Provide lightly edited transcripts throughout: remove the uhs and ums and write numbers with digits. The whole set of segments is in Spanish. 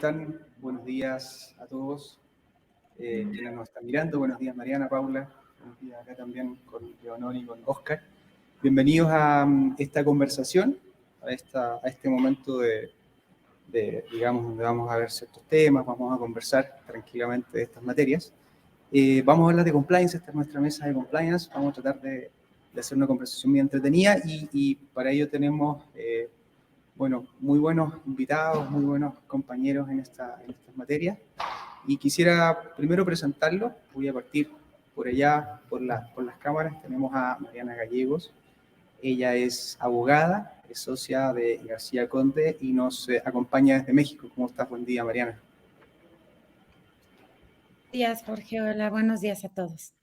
están? Buenos días a todos quienes nos están mirando. Buenos días, Mariana, Paula. Buenos días acá también con Leonor y con Oscar. Bienvenidos a esta conversación, a este momento digamos, donde vamos a ver ciertos temas, vamos a conversar tranquilamente de estas materias. Vamos a hablar de compliance, esta es nuestra mesa de compliance. Vamos a tratar de hacer una conversación muy entretenida y para ello tenemos... bueno, muy buenos invitados, muy buenos compañeros en estas materias. Y quisiera primero presentarlos. Voy a partir por allá, por las cámaras. Tenemos a Mariana Gallegos. Ella es abogada, es socia de García Conde y nos acompaña desde México. ¿Cómo estás? Buen día, Mariana. Buenos días, Jorge. Hola, buenos días a todos.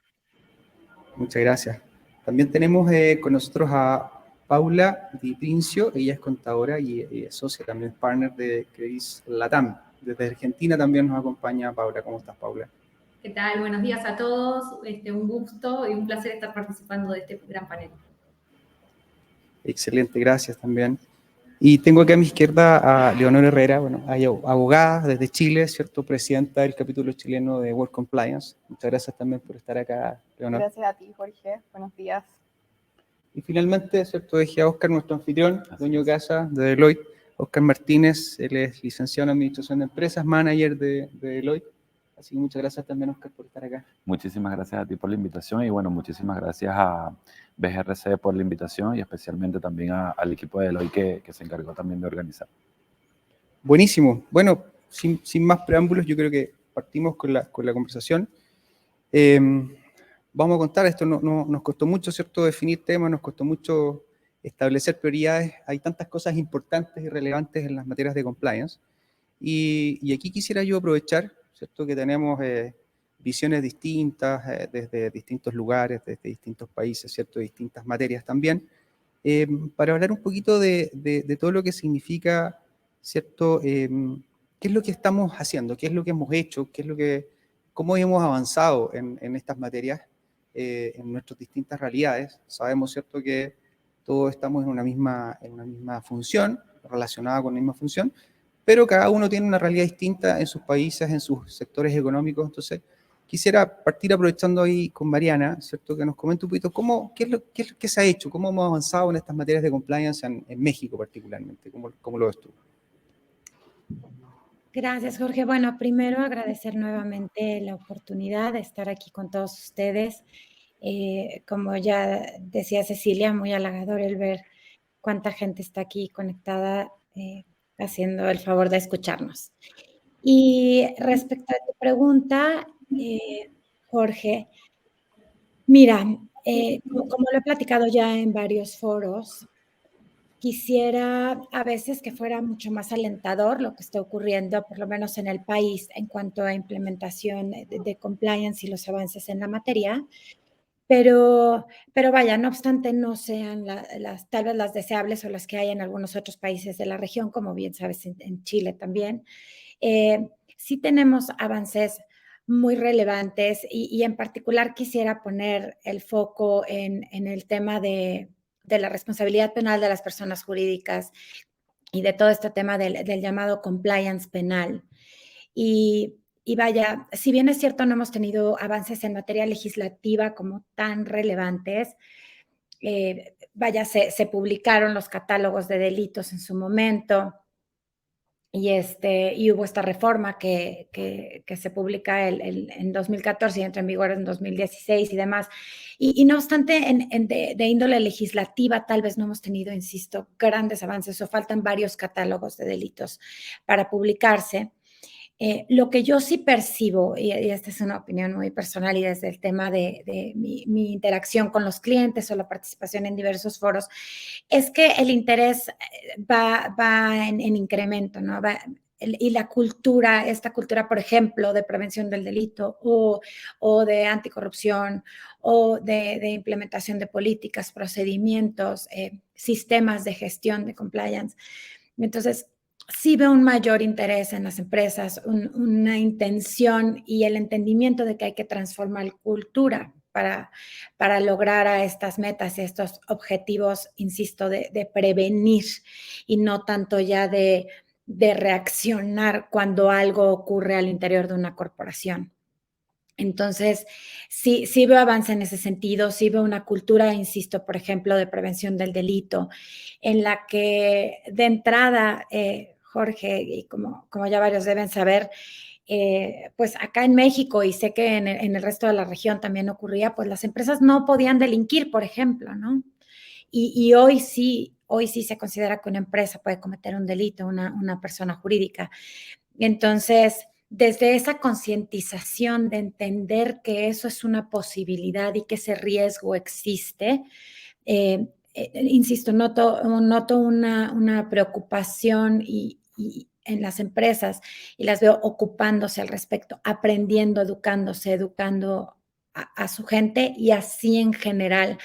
Muchas gracias. También tenemos con nosotros a Paula Di Princio. Ella es contadora y es socia, también es partner de Credis Latam. Desde Argentina también nos acompaña Paula. ¿Cómo estás, Paula? ¿Qué tal? Buenos días a todos. Un gusto y un placer estar participando de este gran panel. Excelente, gracias también. Y tengo aquí a mi izquierda a Leonor Herrera, bueno, abogada desde Chile, ¿cierto? Presidenta del capítulo chileno de Work Compliance. Muchas gracias también por estar acá, Leonor. Gracias a ti, Jorge. Buenos días. Y finalmente, ¿cierto? Dejé a Oscar, nuestro anfitrión, dueño de casa de Deloitte. Oscar Martínez, él es licenciado en Administración de Empresas, manager de Deloitte. Así que muchas gracias también, Oscar, por estar acá. Muchísimas gracias a ti por la invitación y bueno, muchísimas gracias a BGRC por la invitación y especialmente también al equipo de Deloitte que se encargó también de organizar. Buenísimo. Bueno, sin más preámbulos, yo creo que partimos con la conversación. Vamos a contar, esto nos costó mucho, ¿cierto?, definir temas, nos costó mucho establecer prioridades. Hay tantas cosas importantes y relevantes en las materias de compliance. Y aquí quisiera yo aprovechar, ¿cierto?, que tenemos visiones distintas desde distintos lugares, desde distintos países, ¿cierto?, distintas materias también, para hablar un poquito de todo lo que significa, ¿cierto?, qué es lo que estamos haciendo, qué es lo que hemos hecho, cómo hemos avanzado en estas materias, en nuestras distintas realidades. Sabemos, ¿cierto?, que todos estamos en una misma función, relacionada con la misma función, pero cada uno tiene una realidad distinta en sus países, en sus sectores económicos. Entonces, quisiera partir aprovechando ahí con Mariana, ¿cierto?, que nos comente un poquito qué es lo que se ha hecho, cómo hemos avanzado en estas materias de compliance en México particularmente. ¿Cómo lo ves tú? Gracias, Jorge. Bueno, primero agradecer nuevamente la oportunidad de estar aquí con todos ustedes. Como ya decía Cecilia, muy halagador el ver cuánta gente está aquí conectada, haciendo el favor de escucharnos. Y respecto a tu pregunta, Jorge, mira, como lo he platicado ya en varios foros, quisiera a veces que fuera mucho más alentador lo que está ocurriendo, por lo menos en el país, en cuanto a implementación de compliance y los avances en la materia, pero vaya, no obstante, no sean tal vez las deseables o las que hay en algunos otros países de la región, como bien sabes, en Chile también. Sí tenemos avances muy relevantes y en particular quisiera poner el foco en el tema de la responsabilidad penal de las personas jurídicas y de todo este tema del llamado compliance penal. Y vaya, si bien es cierto, no hemos tenido avances en materia legislativa como tan relevantes, vaya, se publicaron los catálogos de delitos en su momento y hubo esta reforma que se publica en 2014 y entra en vigor en 2016 y demás. Y no obstante, de índole legislativa tal vez no hemos tenido, insisto, grandes avances o faltan varios catálogos de delitos para publicarse. Lo que yo sí percibo, y esta es una opinión muy personal y desde el tema de mi interacción con los clientes o la participación en diversos foros, es que el interés va en incremento, ¿no? Y la cultura, esta cultura, por ejemplo, de prevención del delito o de anticorrupción o de implementación de políticas, procedimientos, sistemas de gestión de compliance. Entonces, sí veo un mayor interés en las empresas, una intención y el entendimiento de que hay que transformar cultura para lograr a estas metas y estos objetivos, insisto, de prevenir y no tanto ya de de reaccionar cuando algo ocurre al interior de una corporación. Entonces, sí veo avance en ese sentido, sí veo una cultura, insisto, por ejemplo, de prevención del delito, en la que de entrada, Jorge, y como ya varios deben saber, pues acá en México, y sé que en el resto de la región también ocurría, pues las empresas no podían delinquir, por ejemplo, ¿no? Y hoy sí se considera que una empresa puede cometer un delito, una persona jurídica. Entonces, desde esa concientización de entender que eso es una posibilidad y que ese riesgo existe, insisto, noto una preocupación y en las empresas y las veo ocupándose al respecto, aprendiendo, educándose, educando a su gente y así en general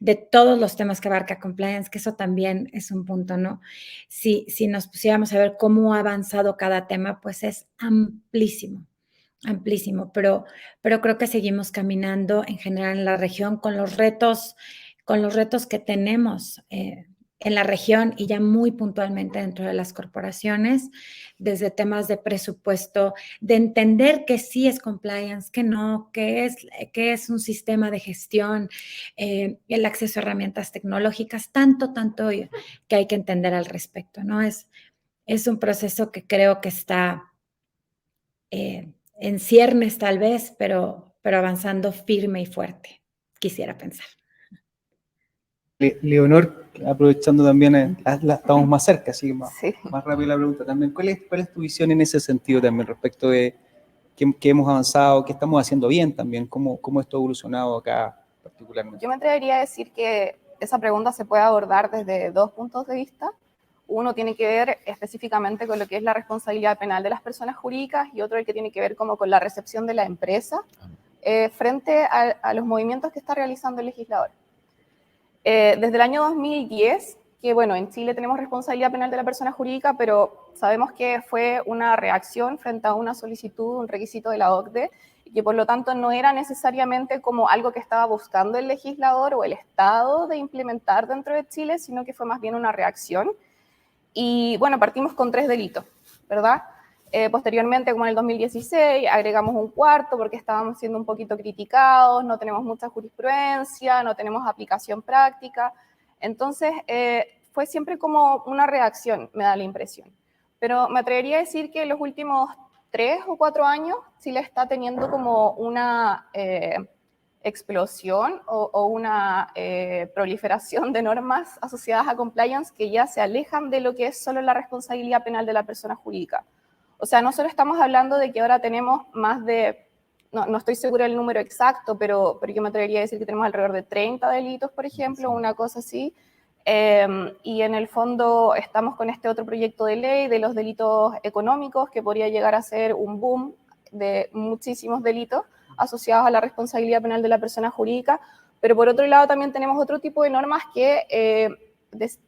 de todos los temas que abarca compliance, que eso también es un punto, ¿no? Si nos pusiéramos a ver cómo ha avanzado cada tema, pues es amplísimo, pero creo que seguimos caminando en general en la región con los retos que tenemos en la región y ya muy puntualmente dentro de las corporaciones, desde temas de presupuesto, de entender que sí es compliance, que no, que es un sistema de gestión, el acceso a herramientas tecnológicas, tanto que hay que entender al respecto, ¿no? Es un proceso que creo que está en ciernes tal vez, pero avanzando firme y fuerte, quisiera pensar. Leonor, aprovechando también, estamos más cerca, así que Sí. más rápido la pregunta también. ¿Cuál es tu visión en ese sentido también respecto de qué hemos avanzado, qué estamos haciendo bien también, cómo esto ha evolucionado acá particularmente? Yo me atrevería a decir que esa pregunta se puede abordar desde dos puntos de vista. Uno tiene que ver específicamente con lo que es la responsabilidad penal de las personas jurídicas y otro el que tiene que ver como con la recepción de la empresa frente a los movimientos que está realizando el legislador. Desde el año 2010, que bueno, en Chile tenemos responsabilidad penal de la persona jurídica, pero sabemos que fue una reacción frente a una solicitud, un requisito de la OCDE, y que por lo tanto no era necesariamente como algo que estaba buscando el legislador o el Estado de implementar dentro de Chile, sino que fue más bien una reacción. Y bueno, partimos con 3 delitos, ¿verdad? Posteriormente, como en el 2016, agregamos un cuarto porque estábamos siendo un poquito criticados, no tenemos mucha jurisprudencia, no tenemos aplicación práctica. Entonces, fue siempre como una reacción, me da la impresión. Pero me atrevería a decir que en los últimos 3 o 4 años Chile está teniendo como una explosión o una proliferación de normas asociadas a compliance que ya se alejan de lo que es solo la responsabilidad penal de la persona jurídica. O sea, no solo estamos hablando de que ahora tenemos más de, no estoy segura del número exacto, pero yo me atrevería a decir que tenemos alrededor de 30 delitos, por ejemplo, una cosa así. Y en el fondo estamos con este otro proyecto de ley de los delitos económicos que podría llegar a ser un boom de muchísimos delitos asociados a la responsabilidad penal de la persona jurídica, pero por otro lado también tenemos otro tipo de normas que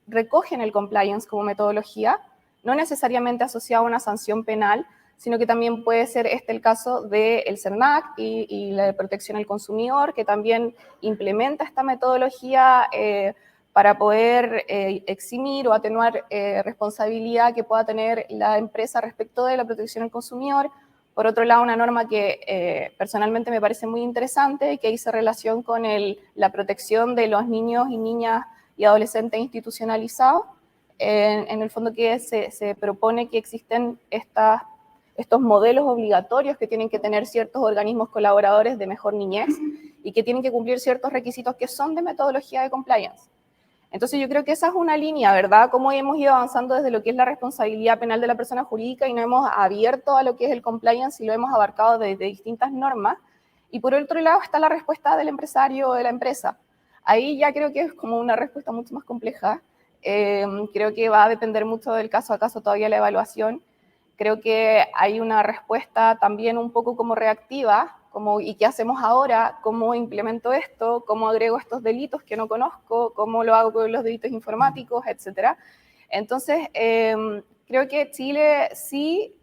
recogen el compliance como metodología, no necesariamente asociado a una sanción penal, sino que también puede ser el caso del CERNAC y la de protección al consumidor, que también implementa esta metodología para poder eximir o atenuar responsabilidad que pueda tener la empresa respecto de la protección al consumidor. Por otro lado, una norma que personalmente me parece muy interesante, que hizo relación con la protección de los niños y niñas y adolescentes institucionalizados. En el fondo que se propone que existen estos modelos obligatorios que tienen que tener ciertos organismos colaboradores de mejor niñez y que tienen que cumplir ciertos requisitos que son de metodología de compliance. Entonces yo creo que esa es una línea, ¿verdad? Cómo hemos ido avanzando desde lo que es la responsabilidad penal de la persona jurídica y nos hemos abierto a lo que es el compliance y lo hemos abarcado desde distintas normas. Y por otro lado está la respuesta del empresario o de la empresa. Ahí ya creo que es como una respuesta mucho más compleja. Creo que va a depender mucho del caso a caso todavía la evaluación. Creo que hay una respuesta también un poco como reactiva, como ¿y qué hacemos ahora? ¿Cómo implemento esto? ¿Cómo agrego estos delitos que no conozco? ¿Cómo lo hago con los delitos informáticos? Etcétera. Entonces, creo que Chile sí,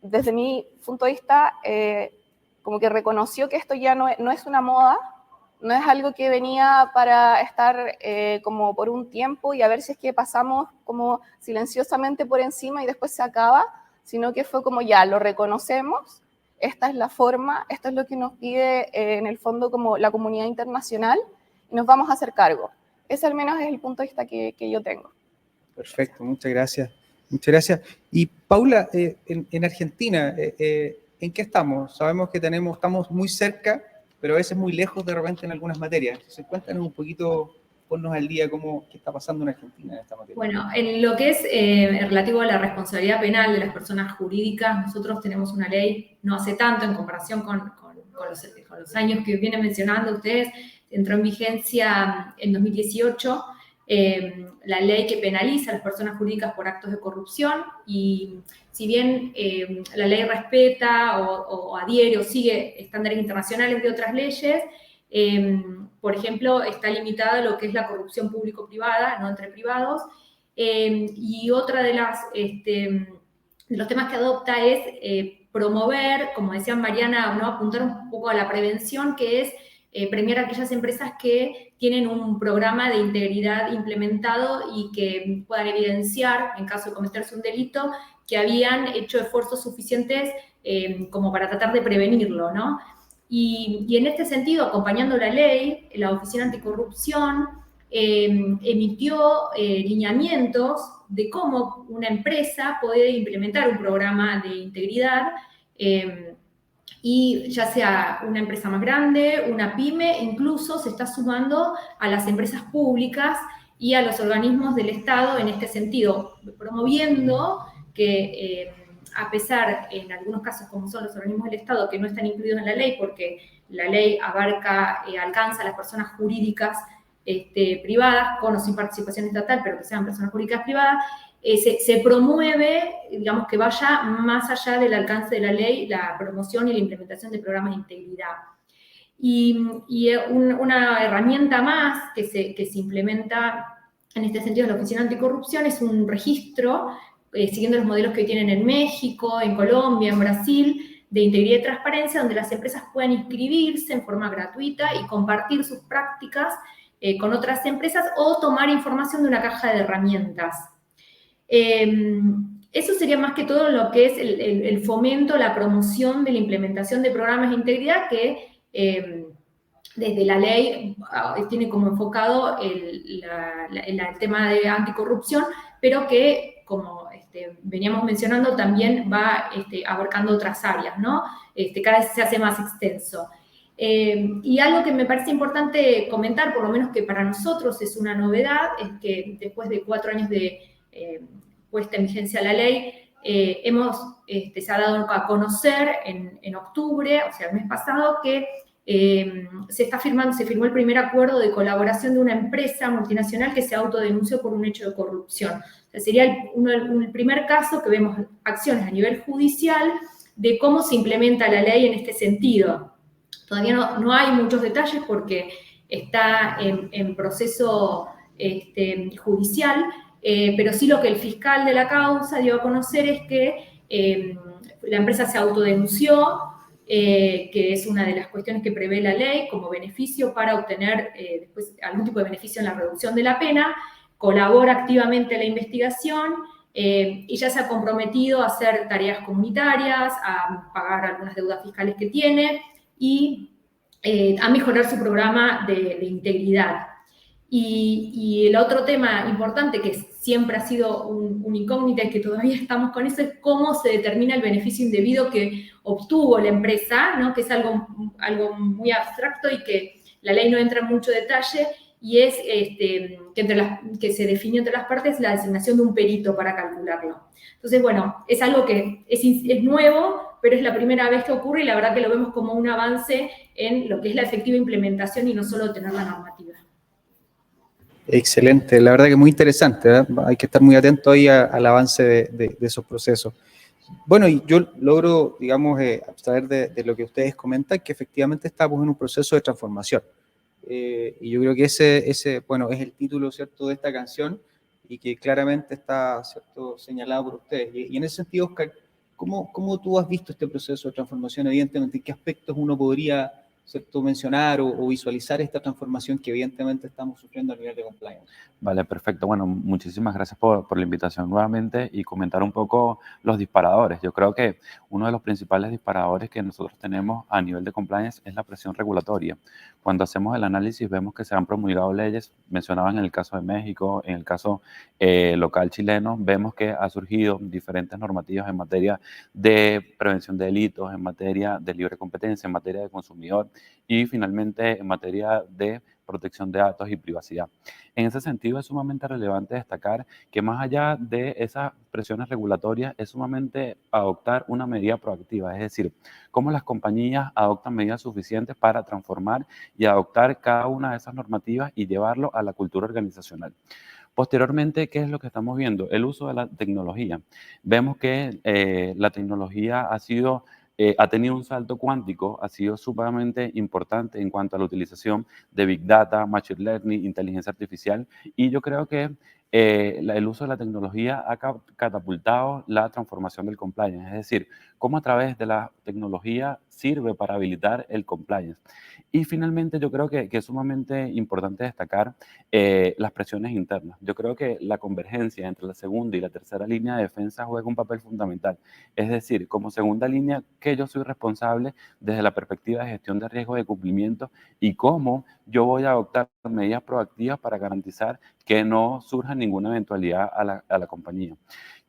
desde mi punto de vista, como que reconoció que esto ya no es una moda, no es algo que venía para estar como por un tiempo y a ver si es que pasamos como silenciosamente por encima y después se acaba, sino que fue como ya, lo reconocemos, esta es la forma, esto es lo que nos pide en el fondo como la comunidad internacional y nos vamos a hacer cargo. Ese al menos es el punto de vista que yo tengo. Perfecto, muchas gracias. Muchas gracias. Y Paula, en Argentina, ¿en qué estamos? Sabemos que estamos muy cerca, pero a veces muy lejos de repente en algunas materias. Entonces, cuéntanos un poquito, ponnos al día qué está pasando en Argentina en esta materia. Bueno, en lo que es relativo a la responsabilidad penal de las personas jurídicas, nosotros tenemos una ley no hace tanto en comparación con los años que vienen mencionando ustedes, entró en vigencia en 2018 la ley que penaliza a las personas jurídicas por actos de corrupción y si bien la ley respeta o adhiere o sigue estándares internacionales de otras leyes, por ejemplo, está limitada lo que es la corrupción público-privada, no entre privados, y otra de los temas que adopta es promover, como decía Mariana, ¿no? Apuntar un poco a la prevención, que es premiar a aquellas empresas que tienen un programa de integridad implementado y que puedan evidenciar, en caso de cometerse un delito, que habían hecho esfuerzos suficientes como para tratar de prevenirlo, ¿no? Y en este sentido, acompañando la ley, la Oficina Anticorrupción emitió lineamientos de cómo una empresa puede implementar un programa de integridad y ya sea una empresa más grande, una pyme, incluso se está sumando a las empresas públicas y a los organismos del Estado en este sentido, promoviendo que a pesar, en algunos casos como son los organismos del Estado, que no están incluidos en la ley porque la ley alcanza a las personas jurídicas privadas, con o sin participación estatal, pero que sean personas jurídicas privadas, se promueve, digamos, que vaya más allá del alcance de la ley, la promoción y la implementación de programas de integridad. Y una herramienta más que se implementa en este sentido en la Oficina Anticorrupción es un registro, siguiendo los modelos que tienen en México, en Colombia, en Brasil, de integridad y transparencia, donde las empresas puedan inscribirse en forma gratuita y compartir sus prácticas con otras empresas o tomar información de una caja de herramientas. Eso sería más que todo lo que es el fomento, la promoción de la implementación de programas de integridad que desde la ley tiene como enfocado el tema de anticorrupción, pero que, como veníamos mencionando, también va abarcando otras áreas, ¿no? Cada vez se hace más extenso. Y algo que me parece importante comentar, por lo menos que para nosotros es una novedad, es que después de 4 años de puesta en vigencia la ley, se ha dado a conocer en octubre, o sea, el mes pasado, que se firmó el primer acuerdo de colaboración de una empresa multinacional que se autodenunció por un hecho de corrupción. O sea, sería el primer caso que vemos acciones a nivel judicial de cómo se implementa la ley en este sentido. Todavía no hay muchos detalles porque está en proceso judicial, pero sí lo que el fiscal de la causa dio a conocer es que la empresa se autodenunció, que es una de las cuestiones que prevé la ley como beneficio para obtener después algún tipo de beneficio en la reducción de la pena, colabora activamente en la investigación y ya se ha comprometido a hacer tareas comunitarias, a pagar algunas deudas fiscales que tiene y a mejorar su programa de integridad. Y el otro tema importante que siempre ha sido un incógnita y que todavía estamos con eso es cómo se determina el beneficio indebido que obtuvo la empresa, ¿no? Que es algo muy abstracto y que la ley no entra en mucho detalle y es que se definió entre las partes la designación de un perito para calcularlo. Entonces, bueno, es algo que es nuevo, pero es la primera vez que ocurre y la verdad que lo vemos como un avance en lo que es la efectiva implementación y no solo tener la normativa. Excelente, la verdad que muy interesante, ¿verdad? Hay que estar muy atento ahí al avance de esos procesos. Bueno, y yo logro, digamos, abstraer de lo que ustedes comentan, que efectivamente estamos en un proceso de transformación. Y yo creo que ese, bueno, es el título, ¿cierto?, de esta canción y que claramente está, ¿cierto?, señalado por ustedes. Y en ese sentido, Oscar, ¿cómo tú has visto este proceso de transformación? Evidentemente, ¿en qué aspectos uno podría ¿cierto?, mencionar o visualizar esta transformación que evidentemente estamos sufriendo a nivel de compliance. Vale, perfecto. Bueno, muchísimas gracias por la invitación nuevamente y comentar un poco los disparadores. Yo creo que uno de los principales disparadores que nosotros tenemos a nivel de compliance es la presión regulatoria. Cuando hacemos el análisis vemos que se han promulgado leyes, mencionaban en el caso de México, en el caso local chileno, vemos que ha surgido diferentes normativas en materia de prevención de delitos, en materia de libre competencia, en materia de consumidor y finalmente en materia de protección de datos y privacidad. En ese sentido, es sumamente relevante destacar que más allá de esas presiones regulatorias, es sumamente adoptar una medida proactiva, es decir, cómo las compañías adoptan medidas suficientes para transformar y adoptar cada una de esas normativas y llevarlo a la cultura organizacional. Posteriormente, ¿qué es lo que estamos viendo? El uso de la tecnología. Vemos que la tecnología ha tenido un salto cuántico, ha sido sumamente importante en cuanto a la utilización de Big Data, Machine Learning, inteligencia artificial, y yo creo que el uso de la tecnología ha catapultado la transformación del compliance, es decir, cómo a través de la tecnología sirve para habilitar el compliance. Y finalmente yo creo que es sumamente importante destacar las presiones internas. Yo creo que la convergencia entre la segunda y la tercera línea de defensa juega un papel fundamental. Es decir, como segunda línea, que yo soy responsable desde la perspectiva de gestión de riesgo de cumplimiento y cómo yo voy a adoptar medidas proactivas para garantizar que no surja ninguna eventualidad a la compañía.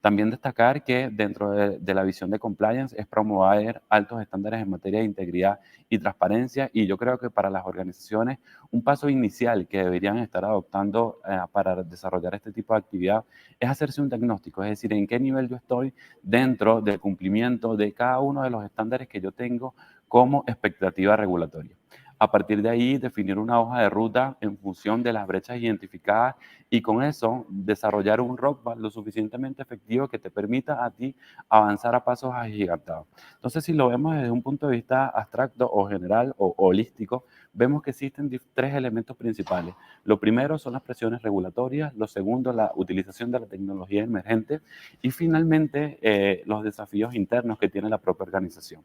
También destacar que dentro de la visión de compliance es promover altos estándares en materia de integridad y transparencia, y yo creo que para las organizaciones un paso inicial que deberían estar adoptando para desarrollar este tipo de actividad es hacerse un diagnóstico, es decir, en qué nivel yo estoy dentro del cumplimiento de cada uno de los estándares que yo tengo como expectativa regulatoria. A partir de ahí, definir una hoja de ruta en función de las brechas identificadas y con eso desarrollar un roadmap lo suficientemente efectivo que te permita a ti avanzar a pasos agigantados. Entonces, si lo vemos desde un punto de vista abstracto o general o holístico, vemos que existen tres elementos principales. Lo primero son las presiones regulatorias, lo segundo, la utilización de la tecnología emergente y finalmente los desafíos internos que tiene la propia organización.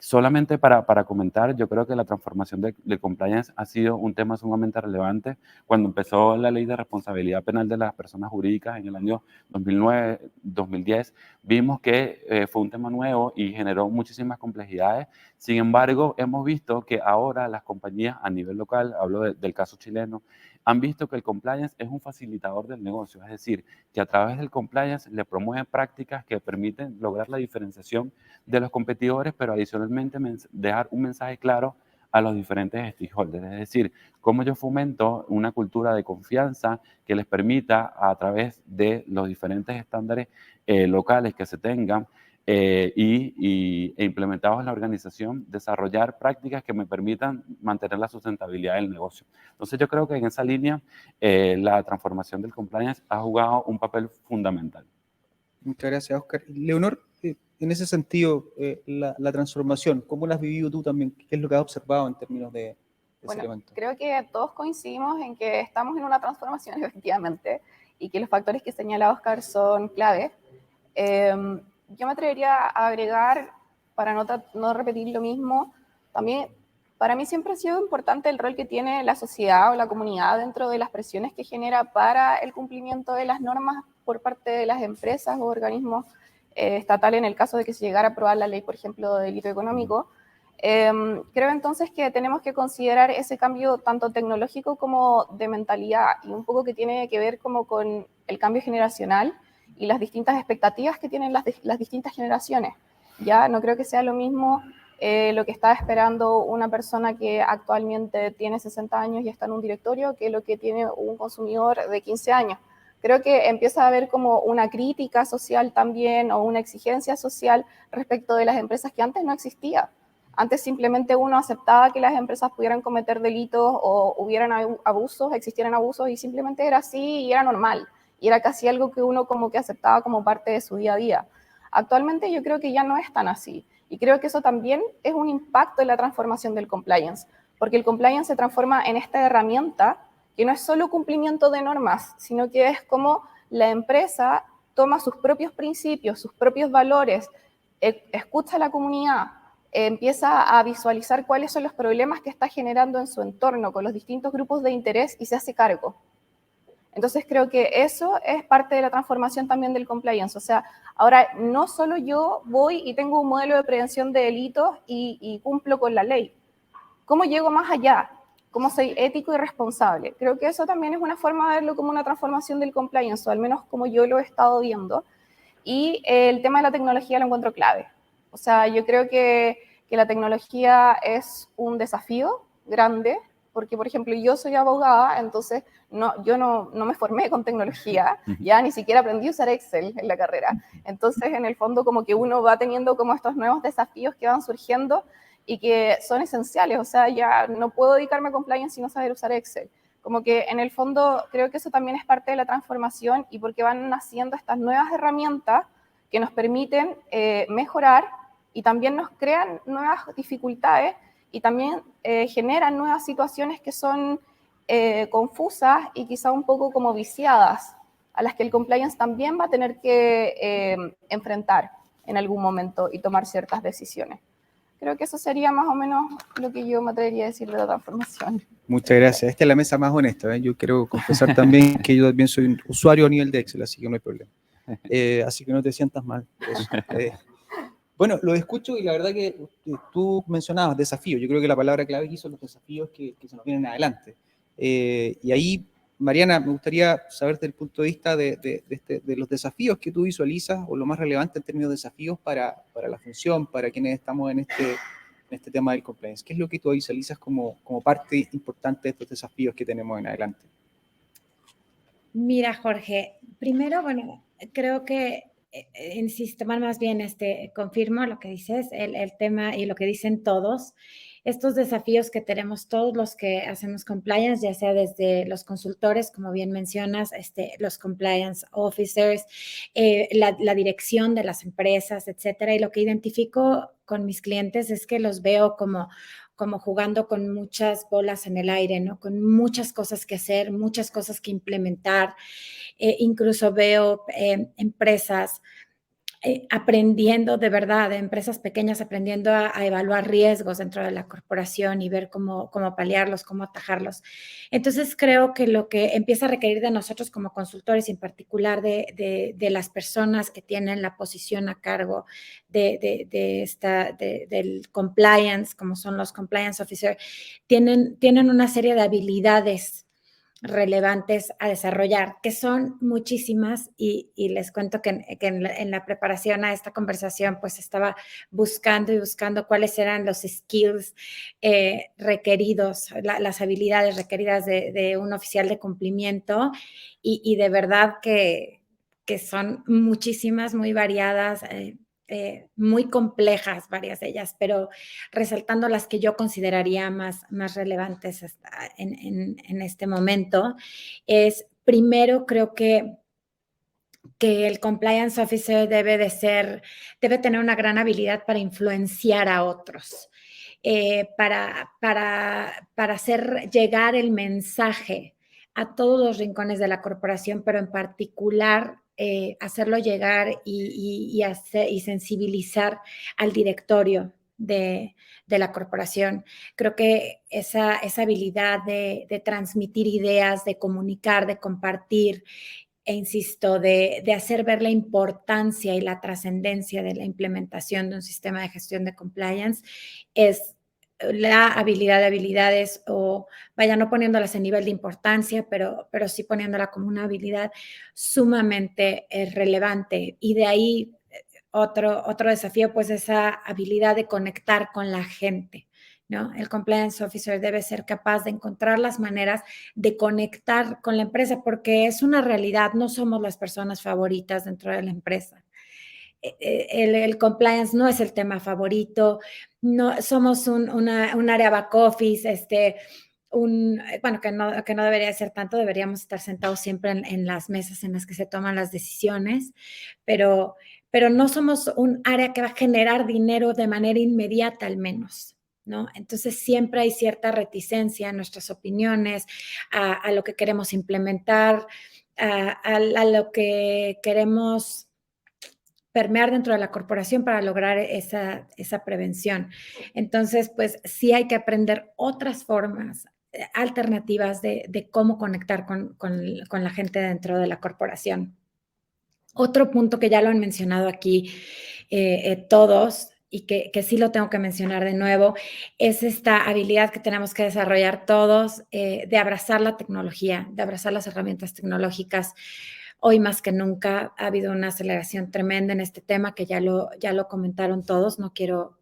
Solamente para comentar, yo creo que la transformación de compliance ha sido un tema sumamente relevante. Cuando empezó la ley de responsabilidad penal de las personas jurídicas en el año 2009-2010, vimos que fue un tema nuevo y generó muchísimas complejidades. Sin embargo, hemos visto que ahora las compañías a nivel local, hablo del caso chileno, han visto que el compliance es un facilitador del negocio, es decir, que a través del compliance le promueven prácticas que permiten lograr la diferenciación de los competidores, pero adicionalmente dejar un mensaje claro a los diferentes stakeholders, es decir, cómo yo fomento una cultura de confianza que les permita a través de los diferentes estándares locales que se tengan e implementados en la organización, desarrollar prácticas que me permitan mantener la sustentabilidad del negocio. Entonces yo creo que en esa línea la transformación del compliance ha jugado un papel fundamental. Muchas gracias, Oscar. Leonor, en ese sentido, la transformación, ¿cómo la has vivido tú también? ¿Qué es lo que has observado en términos de ese elemento? Creo que todos coincidimos en que estamos en una transformación, efectivamente, y que los factores que señala Oscar son clave. Yo me atrevería a agregar, para no repetir lo mismo, también para mí siempre ha sido importante el rol que tiene la sociedad o la comunidad dentro de las presiones que genera para el cumplimiento de las normas por parte de las empresas o organismos estatales en el caso de que se llegara a aprobar la ley, por ejemplo, de delito económico. Creo entonces que tenemos que considerar ese cambio tanto tecnológico como de mentalidad y un poco que tiene que ver como con el cambio generacional y las distintas expectativas que tienen las distintas generaciones. Ya no creo que sea lo mismo lo que está esperando una persona que actualmente tiene 60 años y está en un directorio que lo que tiene un consumidor de 15 años. Creo que empieza a haber como una crítica social también o una exigencia social respecto de las empresas que antes no existía. Antes simplemente uno aceptaba que las empresas pudieran cometer delitos o hubieran abusos, existieran abusos y simplemente era así y era normal. Y era casi algo que uno como que aceptaba como parte de su día a día. Actualmente yo creo que ya no es tan así. Y creo que eso también es un impacto en la transformación del compliance, porque el compliance se transforma en esta herramienta que no es solo cumplimiento de normas, sino que es como la empresa toma sus propios principios, sus propios valores, escucha a la comunidad, empieza a visualizar cuáles son los problemas que está generando en su entorno con los distintos grupos de interés y se hace cargo. Entonces creo que eso es parte de la transformación también del compliance. O sea, ahora no solo yo voy y tengo un modelo de prevención de delitos y cumplo con la ley. ¿Cómo llego más allá? ¿Cómo soy ético y responsable? Creo que eso también es una forma de verlo como una transformación del compliance, o al menos como yo lo he estado viendo. Y el tema de la tecnología lo encuentro clave. O sea, yo creo que la tecnología es un desafío grande, porque, por ejemplo, yo soy abogada, entonces yo no me formé con tecnología, ya ni siquiera aprendí a usar Excel en la carrera. Entonces, en el fondo, como que uno va teniendo como estos nuevos desafíos que van surgiendo y que son esenciales. O sea, ya no puedo dedicarme a compliance sin no saber usar Excel. Como que en el fondo creo que eso también es parte de la transformación y porque van naciendo estas nuevas herramientas que nos permiten mejorar y también nos crean nuevas dificultades y también generan nuevas situaciones que son confusas y quizá un poco como viciadas, a las que el compliance también va a tener que enfrentar en algún momento y tomar ciertas decisiones. Creo que eso sería más o menos lo que yo me atrevería a decir de la transformación. Muchas gracias. Esta es la mesa más honesta, ¿eh? Yo quiero confesar también que yo también soy un usuario a nivel de Excel, así que no hay problema. Así que no te sientas mal. Bueno, lo escucho y la verdad que tú mencionabas desafíos. Yo creo que la palabra clave aquí son los desafíos que se nos vienen adelante. Y ahí, Mariana, me gustaría saber desde el punto de vista de los desafíos que tú visualizas o lo más relevante en términos de desafíos para la función, para quienes estamos en este tema del compliance. ¿Qué es lo que tú visualizas como parte importante de estos desafíos que tenemos en adelante? Mira, Jorge, primero, bueno, creo que insisto, más bien confirmo lo que dices, el tema y lo que dicen todos, estos desafíos que tenemos todos los que hacemos compliance, ya sea desde los consultores, como bien mencionas, los compliance officers, la dirección de las empresas, etcétera. Y lo que identifico con mis clientes es que los veo como jugando con muchas bolas en el aire, ¿no? Con muchas cosas que hacer, muchas cosas que implementar. Incluso veo empresas aprendiendo de verdad, empresas pequeñas aprendiendo a evaluar riesgos dentro de la corporación y ver cómo paliarlos, cómo atajarlos. Entonces, creo que lo que empieza a requerir de nosotros como consultores, en particular de las personas que tienen la posición a cargo del compliance, como son los compliance officers, tienen una serie de habilidades relevantes a desarrollar, que son muchísimas y les cuento que en la preparación a esta conversación pues estaba buscando cuáles eran los skills requeridos, las habilidades requeridas de un oficial de cumplimiento y de verdad que son muchísimas, muy variadas, muy complejas varias de ellas, pero resaltando las que yo consideraría más relevantes en este momento, es primero creo que el compliance officer debe tener una gran habilidad para influenciar a otros, para hacer llegar el mensaje a todos los rincones de la corporación, pero en particular hacerlo llegar y sensibilizar al directorio de la corporación. Creo que esa habilidad de transmitir ideas, de comunicar, de compartir, e insisto, de hacer ver la importancia y la trascendencia de la implementación de un sistema de gestión de compliance es la habilidad de habilidades, o vaya, no poniéndolas en nivel de importancia, pero sí poniéndola como una habilidad sumamente relevante. Y de ahí otro desafío, pues esa habilidad de conectar con la gente, ¿no? El compliance officer debe ser capaz de encontrar las maneras de conectar con la empresa, porque es una realidad, no somos las personas favoritas dentro de la empresa. El compliance no es el tema favorito, no somos un área back office, bueno, que no debería ser tanto, deberíamos estar sentados siempre en las mesas en las que se toman las decisiones, pero no somos un área que va a generar dinero de manera inmediata al menos, ¿no? Entonces siempre hay cierta reticencia en nuestras opiniones, a lo que queremos implementar, a lo que queremos permear dentro de la corporación para lograr esa prevención. Entonces, pues sí hay que aprender otras formas alternativas de cómo conectar con la gente dentro de la corporación. Otro punto que ya lo han mencionado aquí todos y que sí lo tengo que mencionar de nuevo, es esta habilidad que tenemos que desarrollar todos de abrazar la tecnología, de abrazar las herramientas tecnológicas. Hoy más que nunca ha habido una aceleración tremenda en este tema que ya lo comentaron todos, no quiero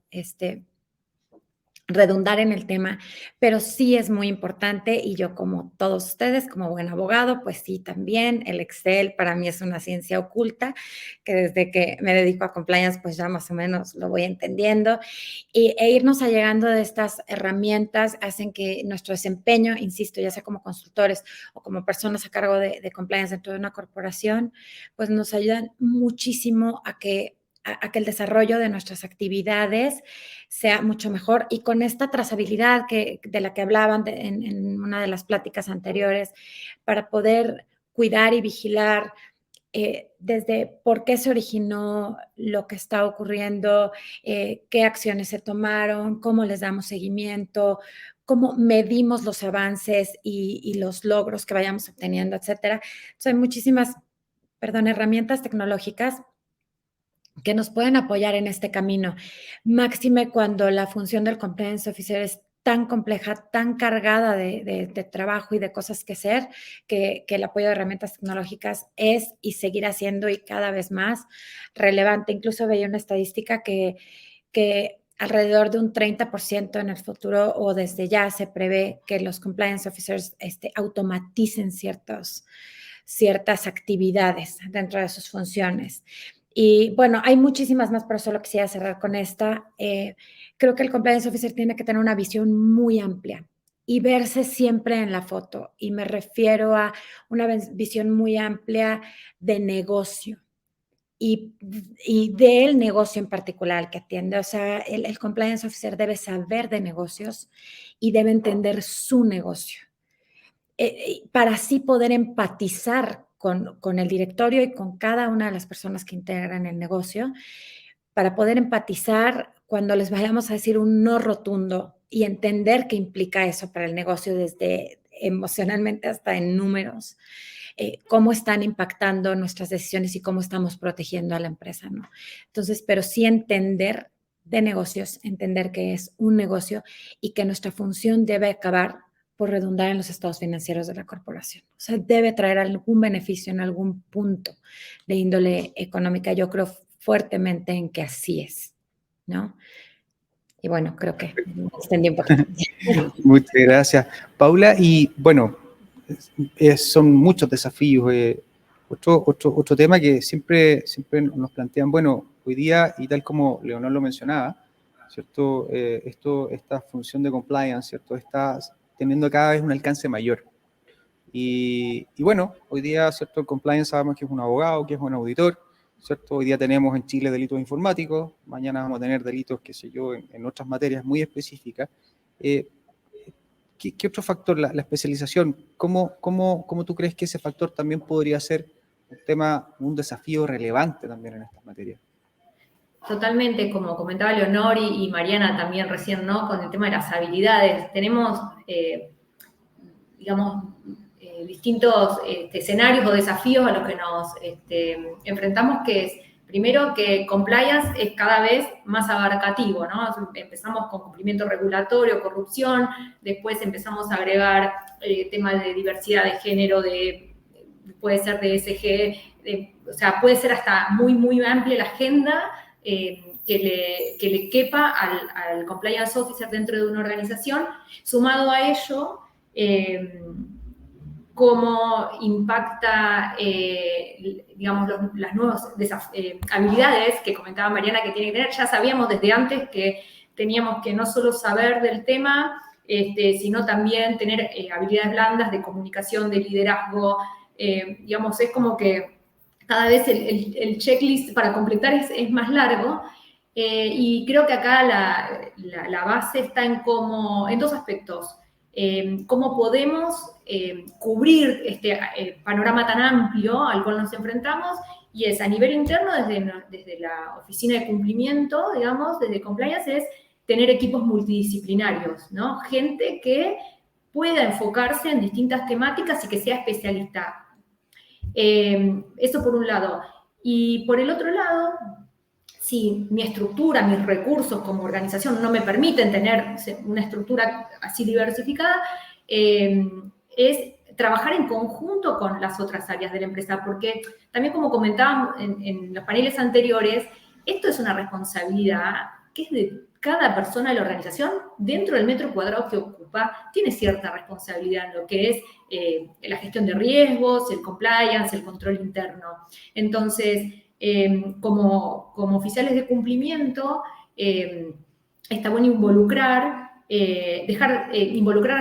redundar en el tema, pero sí es muy importante y yo como todos ustedes, como buen abogado, pues sí también, el Excel para mí es una ciencia oculta, que desde que me dedico a compliance pues ya más o menos lo voy entendiendo e irnos allegando de estas herramientas hacen que nuestro desempeño, insisto, ya sea como consultores o como personas a cargo de compliance dentro de una corporación, pues nos ayudan muchísimo a que el desarrollo de nuestras actividades sea mucho mejor y con esta trazabilidad de la que hablaban en una de las pláticas anteriores, para poder cuidar y vigilar desde por qué se originó lo que está ocurriendo, qué acciones se tomaron, cómo les damos seguimiento, cómo medimos los avances y los logros que vayamos obteniendo, etcétera. Entonces, hay muchísimas, herramientas tecnológicas que nos pueden apoyar en este camino, máxime cuando la función del compliance officer es tan compleja, tan cargada de trabajo y de cosas que hacer, que el apoyo de herramientas tecnológicas es y seguirá siendo y cada vez más relevante. Incluso veía una estadística que alrededor de un 30% en el futuro o desde ya se prevé que los compliance officers automaticen ciertas actividades dentro de sus funciones. Y bueno, hay muchísimas más, pero solo quisiera cerrar con esta. Creo que el compliance officer tiene que tener una visión muy amplia y verse siempre en la foto. Y me refiero a una visión muy amplia de negocio y del negocio en particular al que atiende. O sea, el compliance officer debe saber de negocios y debe entender su negocio. Para así poder empatizar con el directorio y con cada una de las personas que integran el negocio, para poder empatizar cuando les vayamos a decir un no rotundo y entender qué implica eso para el negocio desde emocionalmente hasta en números, cómo están impactando nuestras decisiones y cómo estamos protegiendo a la empresa, ¿no? Entonces, pero sí entender de negocios, entender que es un negocio y que nuestra función debe acabar por redundar en los estados financieros de la corporación. O sea, debe traer algún beneficio en algún punto de índole económica. Yo creo fuertemente en que así es, ¿no? Y bueno, creo que me extendí un poquito. Muchas gracias, Paula. Y bueno, son muchos desafíos. Otro tema que siempre nos plantean, bueno, hoy día, y tal como Leonor lo mencionaba, ¿cierto? Esta función de compliance, ¿cierto? Está teniendo cada vez un alcance mayor. Y bueno, hoy día, ¿cierto? El compliance sabemos que es un abogado, que es un auditor, ¿cierto? Hoy día tenemos en Chile delitos informáticos, mañana vamos a tener delitos, qué sé yo, en otras materias muy específicas. ¿Qué otro factor, la especialización? ¿Cómo tú crees que ese factor también podría ser un desafío relevante también en estas materias? Totalmente, como comentaba Leonor y Mariana también recién, ¿no? Con el tema de las habilidades. Tenemos, digamos, distintos escenarios o desafíos a los que nos enfrentamos, que es, primero, que compliance es cada vez más abarcativo, ¿no? Empezamos con cumplimiento regulatorio, corrupción, después empezamos a agregar temas de diversidad de género, puede ser de ESG, o sea, puede ser hasta muy, muy amplia la agenda que le quepa al compliance officer dentro de una organización. Sumado a ello, cómo impacta, digamos, las nuevas habilidades que comentaba Mariana que tiene que tener. Ya sabíamos desde antes que teníamos que no solo saber del tema, sino también tener habilidades blandas de comunicación, de liderazgo. Digamos, es como que cada vez el checklist para completar es más largo. Y creo que acá la base está en dos aspectos. Cómo podemos cubrir este panorama tan amplio al cual nos enfrentamos y es a nivel interno, desde la oficina de cumplimiento, digamos, desde compliance, es tener equipos multidisciplinarios, ¿no? Gente que pueda enfocarse en distintas temáticas y que sea especialista. Eso por un lado. Y por el otro lado, si mi estructura, mis recursos como organización no me permiten tener una estructura así diversificada, es trabajar en conjunto con las otras áreas de la empresa, porque también como comentábamos en los paneles anteriores, esto es una responsabilidad que es de cada persona de la organización dentro del metro cuadrado que ocupa, tiene cierta responsabilidad en lo que es la gestión de riesgos, el compliance, el control interno. Entonces, como oficiales de cumplimiento, está bueno involucrar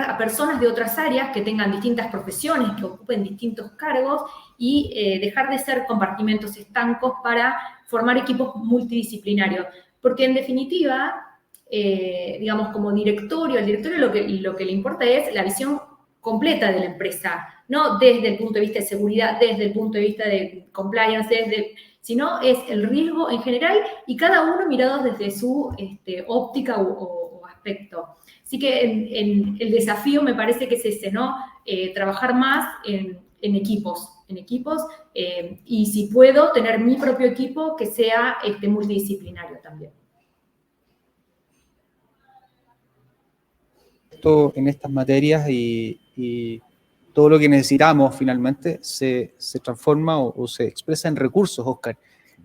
a personas de otras áreas que tengan distintas profesiones, que ocupen distintos cargos y dejar de ser compartimentos estancos para formar equipos multidisciplinarios. Porque en definitiva, digamos, como directorio, al directorio lo que le importa es la visión completa de la empresa, no desde el punto de vista de seguridad, desde el punto de vista de compliance, sino es el riesgo en general y cada uno mirado desde su óptica o aspecto. Así que el desafío me parece que es ese, ¿no? Trabajar más en equipos, y si puedo, tener mi propio equipo que sea multidisciplinario también. En estas materias y todo lo que necesitamos finalmente se transforma o se expresa en recursos, Oscar.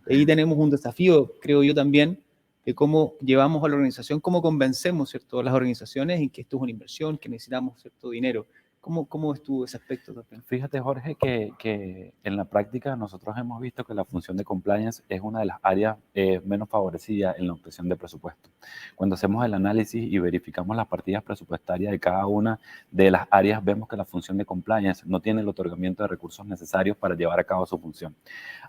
Ahí tenemos un desafío, creo yo también, de cómo llevamos a la organización, cómo convencemos, ¿cierto?, a las organizaciones en que esto es una inversión, que necesitamos cierto dinero. ¿Cómo estuvo ese aspecto también? Fíjate, Jorge, que en la práctica nosotros hemos visto que la función de compliance es una de las áreas menos favorecidas en la obtención de presupuesto. Cuando hacemos el análisis y verificamos las partidas presupuestarias de cada una de las áreas, vemos que la función de compliance no tiene el otorgamiento de recursos necesarios para llevar a cabo su función.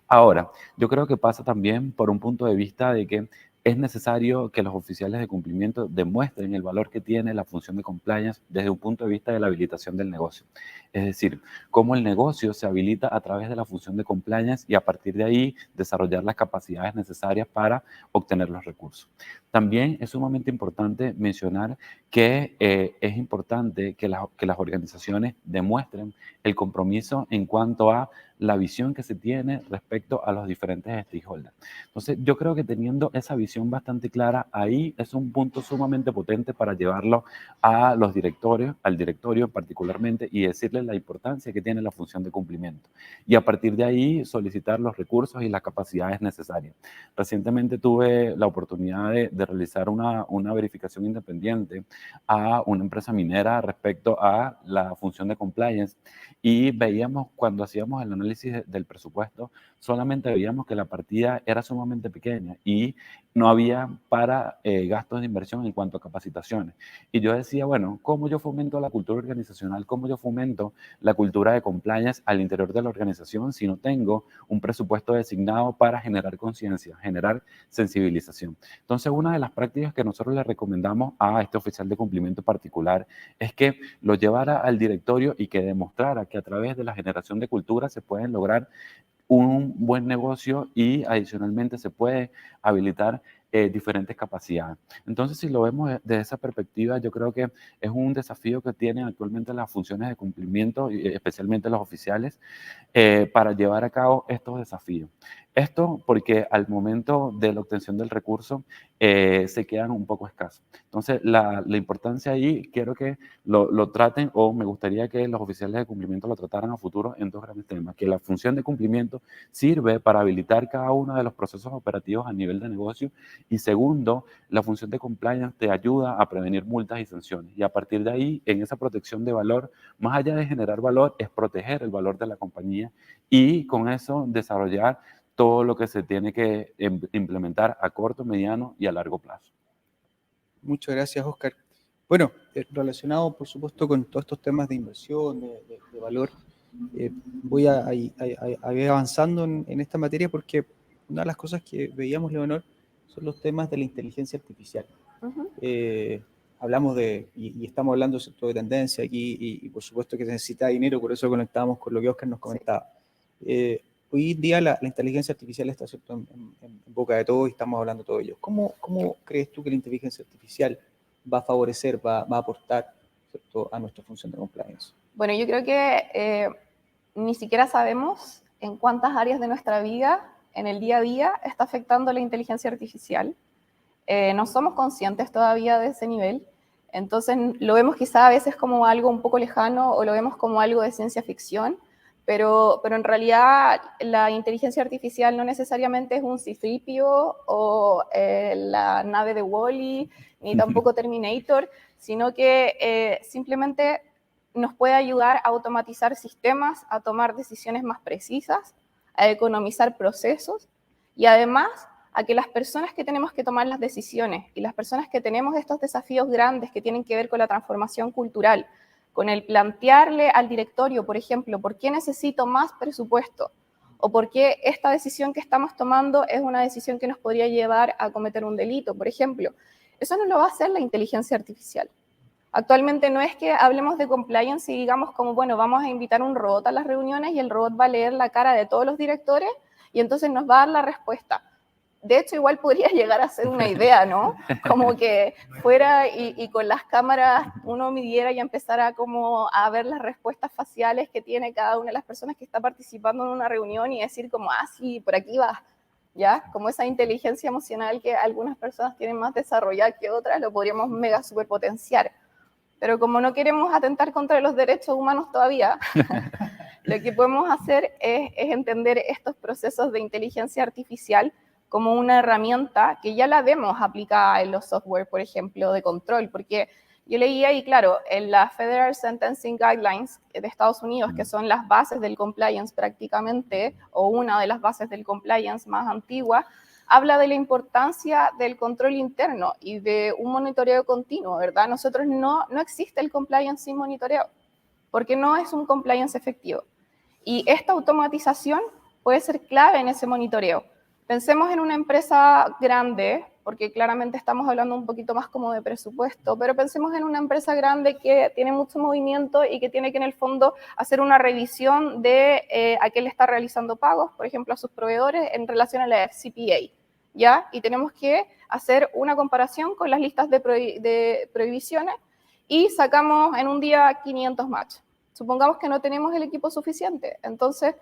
Ahora, yo creo que pasa también por un punto de vista de que es necesario que los oficiales de cumplimiento demuestren el valor que tiene la función de compliance desde un punto de vista de la habilitación del negocio. Es decir, cómo el negocio se habilita a través de la función de compliance y a partir de ahí desarrollar las capacidades necesarias para obtener los recursos. También es sumamente importante mencionar que es importante que las organizaciones demuestren el compromiso en cuanto a la visión que se tiene respecto a los diferentes stakeholders. Entonces, yo creo que teniendo esa visión bastante clara, ahí es un punto sumamente potente para llevarlo a los directorios, al directorio particularmente, y decirles la importancia que tiene la función de cumplimiento. Y a partir de ahí, solicitar los recursos y las capacidades necesarias. Recientemente tuve la oportunidad de realizar una verificación independiente a una empresa minera respecto a la función de compliance y veíamos, cuando hacíamos el análisis del presupuesto, solamente veíamos que la partida era sumamente pequeña y no había para gastos de inversión en cuanto a capacitaciones. Y yo decía, bueno, ¿cómo yo fomento la cultura organizacional? ¿Cómo yo fomento la cultura de compliance al interior de la organización si no tengo un presupuesto designado para generar conciencia, generar sensibilización? Entonces, una de las prácticas que nosotros le recomendamos a este oficial de cumplimiento particular es que lo llevara al directorio y que demostrara que a través de la generación de cultura se pueden lograr un buen negocio y adicionalmente se puede habilitar diferentes capacidades. Entonces, si lo vemos desde esa perspectiva, yo creo que es un desafío que tienen actualmente las funciones de cumplimiento, y especialmente los oficiales, para llevar a cabo estos desafíos. Esto porque al momento de la obtención del recurso se quedan un poco escasos. Entonces, la importancia ahí, quiero que lo traten, o me gustaría que los oficiales de cumplimiento lo trataran a futuro en dos grandes temas, que la función de cumplimiento sirve para habilitar cada uno de los procesos operativos a nivel de negocio, y segundo, la función de compliance te ayuda a prevenir multas y sanciones, y a partir de ahí, en esa protección de valor, más allá de generar valor, es proteger el valor de la compañía y con eso desarrollar todo lo que se tiene que implementar a corto, mediano y a largo plazo. Muchas gracias, Oscar. Bueno, relacionado, por supuesto, con todos estos temas de inversión, de valor, voy a ir avanzando en esta materia porque una de las cosas que veíamos, Leonor, son los temas de la inteligencia artificial. Hablamos y estamos hablando de tendencia aquí y por supuesto que se necesita dinero, por eso conectamos con lo que Oscar nos comentaba. hoy en día la inteligencia artificial está, ¿cierto?, en boca de todos y estamos hablando de todo ello. ¿Cómo crees tú que la inteligencia artificial va a favorecer, va a aportar, ¿cierto?, a nuestra función de compliance? Bueno, yo creo que ni siquiera sabemos en cuántas áreas de nuestra vida, en el día a día, está afectando la inteligencia artificial. No somos conscientes todavía de ese nivel. Entonces lo vemos quizá a veces como algo un poco lejano o lo vemos como algo de ciencia ficción, pero en realidad la inteligencia artificial no necesariamente es un C-3PO o la nave de Wall-E, ni tampoco Terminator, sino que simplemente nos puede ayudar a automatizar sistemas, a tomar decisiones más precisas, a economizar procesos y además a que las personas que tenemos que tomar las decisiones y las personas que tenemos estos desafíos grandes que tienen que ver con la transformación cultural, con el plantearle al directorio, por ejemplo, ¿por qué necesito más presupuesto? O por qué esta decisión que estamos tomando es una decisión que nos podría llevar a cometer un delito, por ejemplo. Eso no lo va a hacer la inteligencia artificial. Actualmente no es que hablemos de compliance y digamos como, bueno, vamos a invitar un robot a las reuniones y el robot va a leer la cara de todos los directores y entonces nos va a dar la respuesta. De hecho, igual podría llegar a ser una idea, ¿no? Como que fuera y con las cámaras uno midiera y empezara como a ver las respuestas faciales que tiene cada una de las personas que está participando en una reunión y decir como, ah, sí, por aquí va, ¿ya? Como esa inteligencia emocional que algunas personas tienen más desarrollada que otras, lo podríamos mega superpotenciar. Pero como no queremos atentar contra los derechos humanos todavía, lo que podemos hacer es entender estos procesos de inteligencia artificial como una herramienta que ya la vemos aplicada en los software, por ejemplo, de control, porque yo leía y claro, en las Federal Sentencing Guidelines de Estados Unidos, que son las bases del compliance prácticamente, o una de las bases del compliance más antigua, habla de la importancia del control interno y de un monitoreo continuo, ¿verdad? Nosotros no existe el compliance sin monitoreo, porque no es un compliance efectivo. Y esta automatización puede ser clave en ese monitoreo. Pensemos en una empresa grande, porque claramente estamos hablando un poquito más como de presupuesto, pero pensemos en una empresa grande que tiene mucho movimiento y que tiene que en el fondo hacer una revisión de a qué le está realizando pagos, por ejemplo, a sus proveedores en relación a la FCPA, ¿ya? Y tenemos que hacer una comparación con las listas de prohibiciones y sacamos en un día 500 match. Supongamos que no tenemos el equipo suficiente, entonces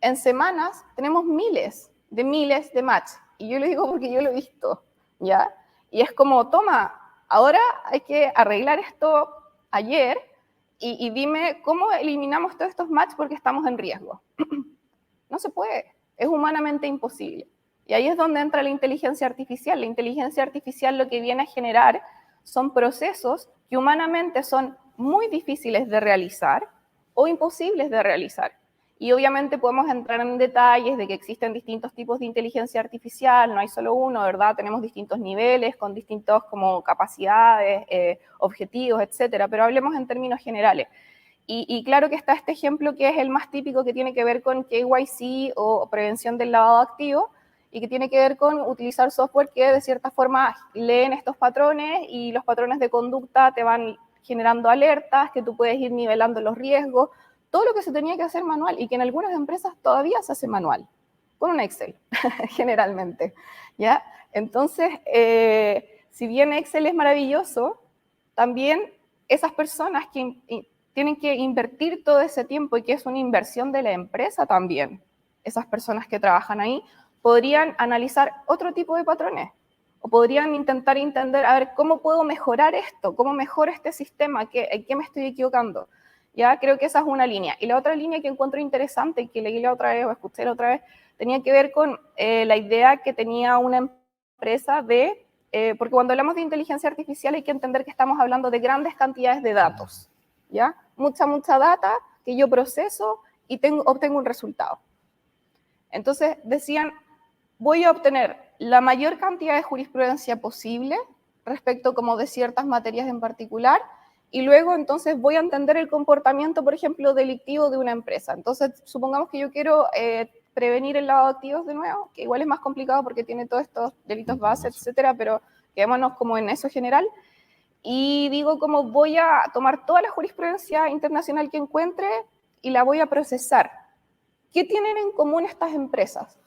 en semanas tenemos miles de match. Y yo lo digo porque yo lo he visto, ¿ya? Y es como, toma, ahora hay que arreglar esto ayer y dime cómo eliminamos todos estos match porque estamos en riesgo. No se puede, es humanamente imposible. Y ahí es donde entra la inteligencia artificial. La inteligencia artificial lo que viene a generar son procesos que humanamente son muy difíciles de realizar o imposibles de realizar. Y obviamente podemos entrar en detalles de que existen distintos tipos de inteligencia artificial, no hay solo uno, ¿verdad? Tenemos distintos niveles con distintos como capacidades, objetivos, etcétera, pero hablemos en términos generales. Y claro que está este ejemplo que es el más típico que tiene que ver con KYC o prevención del lavado de activos y que tiene que ver con utilizar software que de cierta forma leen estos patrones y los patrones de conducta te van generando alertas, que tú puedes ir nivelando los riesgos, todo lo que se tenía que hacer manual y que en algunas empresas todavía se hace manual, con un Excel, generalmente, ¿ya? Entonces, si bien Excel es maravilloso, también esas personas que tienen que invertir todo ese tiempo y que es una inversión de la empresa también, esas personas que trabajan ahí, podrían analizar otro tipo de patrones o podrían intentar entender, a ver, ¿cómo puedo mejorar esto? ¿Cómo mejoro este sistema? ¿En qué me estoy equivocando? Ya creo que esa es una línea. Y la otra línea que encuentro interesante y que leí la otra vez o escuché la otra vez, tenía que ver con la idea que tenía una empresa de, porque cuando hablamos de inteligencia artificial hay que entender que estamos hablando de grandes cantidades de datos, ¿ya? Mucha data que yo proceso y obtengo un resultado. Entonces decían, voy a obtener la mayor cantidad de jurisprudencia posible respecto como de ciertas materias en particular, y luego entonces voy a entender el comportamiento, por ejemplo, delictivo de una empresa. Entonces, supongamos que yo quiero prevenir el lavado de activos de nuevo, que igual es más complicado porque tiene todos estos delitos base, etcétera, pero quedémonos como en eso general. Y digo como voy a tomar toda la jurisprudencia internacional que encuentre y la voy a procesar. ¿Qué tienen en común estas empresas